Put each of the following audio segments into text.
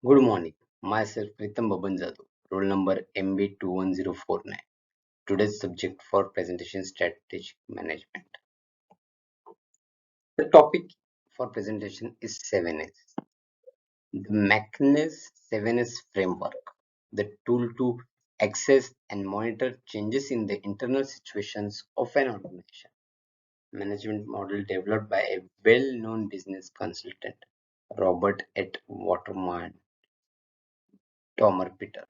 Good morning. Myself Pritam Babanjadu, roll number MB21049. Today's subject for presentation strategic management. The topic for presentation is 7S. The McNess 7S framework, the tool to access and monitor changes in the internal situations of an organization. Management model developed by a well-known business consultant, Robert at Waterman Tomer Peter.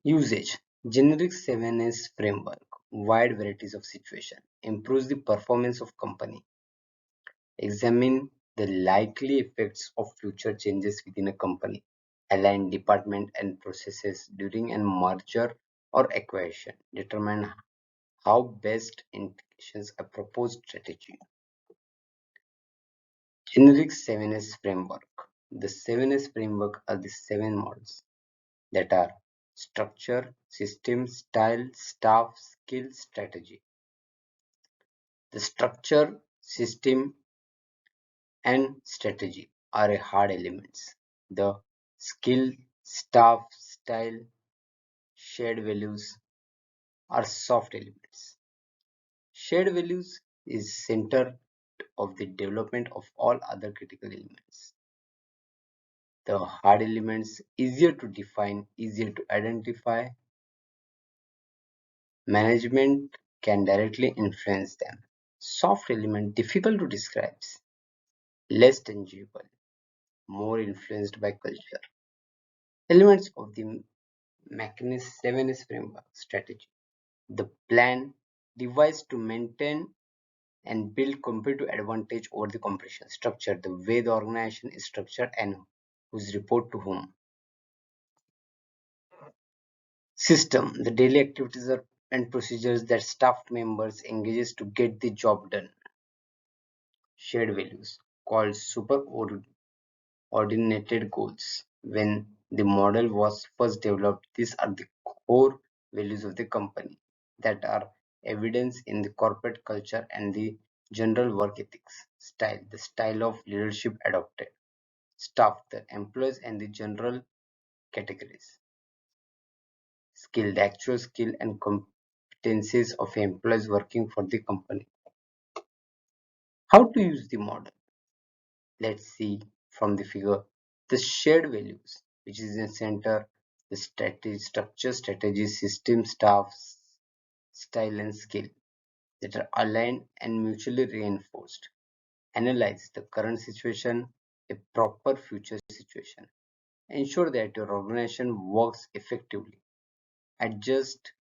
Usage: Generic 7S framework, wide varieties of situation, improves the performance of company. Examine the likely effects of future changes within a company. Align department and processes during a merger or acquisition. Determine how best integrations a proposed strategy. Generic 7S framework. The 7S framework are the 7 models that are structure, system, style, staff, skill, strategy. The structure, system, and strategy are hard elements. The skill, staff, style, shared values are soft elements. Shared values is center of the development of all other critical elements. The hard elements easier to define, easier to identify. Management can directly influence them. Soft element difficult to describe, less tangible, more influenced by culture. Elements of the McKinsey 7S framework strategy. The plan devised to maintain and build competitive advantage over the competition. Structure, the way the organization is structured and who's report to whom. System, the daily activities and procedures that staff members engages to get the job done. Shared values, called superordinated goals. When the model was first developed, these are the core values of the company that are evidence in the corporate culture and the general work ethics. Style, the style of leadership adopted. Staff, the employees and the general categories. Skill, the actual skill and competencies of employees working for the company. How to use the model? Let's see from the figure the shared values, which is in center, the strategy, structure, strategy, system, staff, style, and skill that are aligned and mutually reinforced. Analyze the current situation, a proper future situation. Ensure that your organization works effectively. Adjust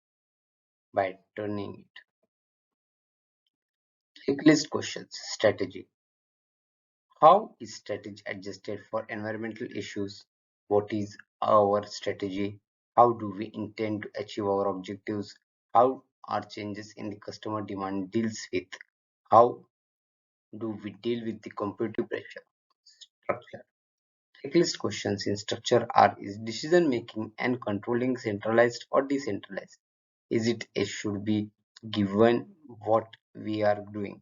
by turning it. Checklist questions. Strategy. How is strategy adjusted for environmental issues? What is our strategy? How do we intend to achieve our objectives? How are changes in the customer demand deals with? How do we deal with the competitive pressure? Structure. Checklist questions in structure are: is decision making and controlling centralized or decentralized? Is it a should be given what we are doing?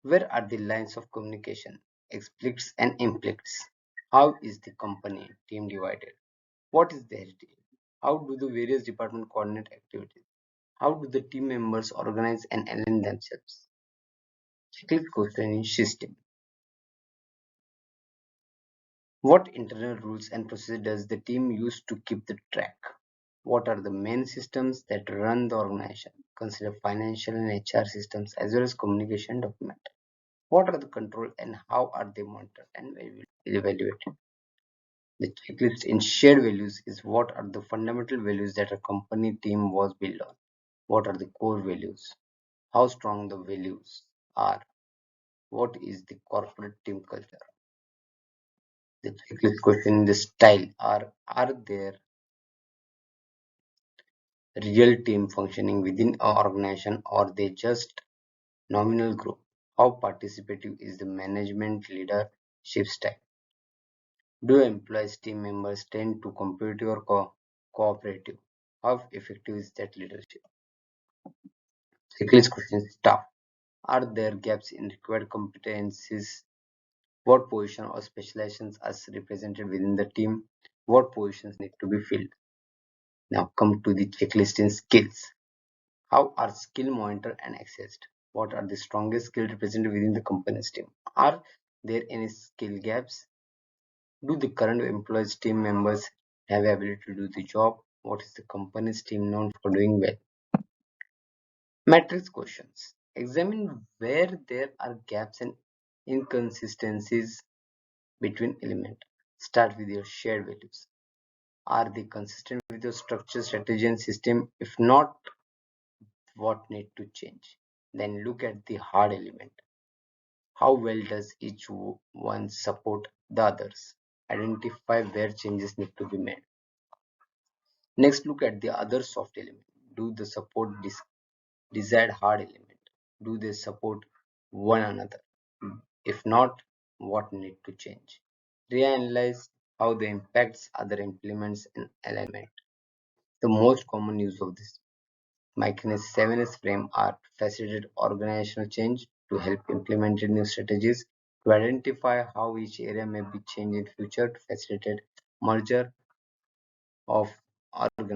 Where are the lines of communication, explicits and implicates? How is the company team divided? What is the heritage? How do the various departments coordinate activities? How do the team members organize and align themselves? Checklist question in system. What internal rules and procedures does the team use to keep the track? What are the main systems that run the organization? Consider financial and HR systems as well as communication document. What are the control and how are they monitored and evaluated? The checklist in shared values is: what are the fundamental values that a company team was built on? What are the core values? How strong the values are? What is the corporate team culture? The checklist question in the style are there real team functioning within an organization or they just nominal group? How participative is the management leadership style? Do employees team members tend to competitive or cooperative? How effective is that leadership? Checklist questions: staff. Are there gaps in required competencies? What position or specializations are represented within the team? What positions need to be filled? Now come to the checklist in skills. How are skill monitored and accessed? What are the strongest skills represented within the company's team? Are there any skill gaps? Do the current employees team members have ability to do the job? What is the company's team known for doing well? Matrix questions. Examine where there are gaps and inconsistencies between elements. Start with your shared values. Are they consistent with your structure, strategy, and system? If not, what need to change? Then look at the hard element. How well does each one support the others? Identify where changes need to be made. Next, look at the other soft element. Do they support this desired hard element? Do they support one another? If not, what need to change? Reanalyze how they impacts other implements and alignment. The most common use of this McKinsey 7S frame are facilitate organizational change to help implement new strategies, to identify how each area may be changed in future, to facilitate merger of organizations.